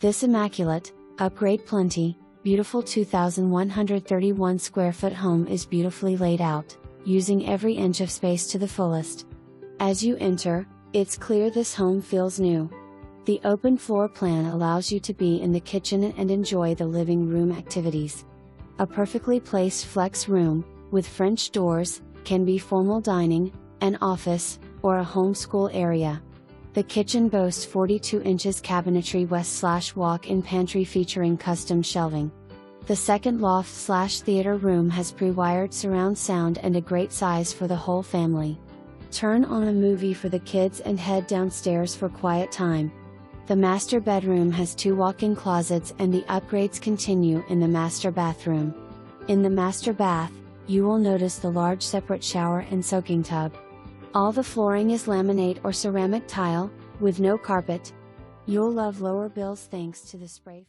This immaculate, upgrade plenty, beautiful 2,131 square foot home is beautifully laid out, using every inch of space to the fullest. As you enter, it's clear this home feels new. The open floor plan allows you to be in the kitchen and enjoy the living room activities. A perfectly placed flex room, with French doors, can be formal dining, an office, or a homeschool area. The kitchen boasts 42 inches cabinetry west/walk-in pantry featuring custom shelving. The second loft/theater room has pre-wired surround sound and a great size for the whole family. Turn on a movie for the kids and head downstairs for quiet time. The master bedroom has 2 walk-in closets and the upgrades continue in the master bathroom. In the master bath, you will notice the large separate shower and soaking tub. All the flooring is laminate or ceramic tile, with no carpet. You'll love lower bills thanks to the spray.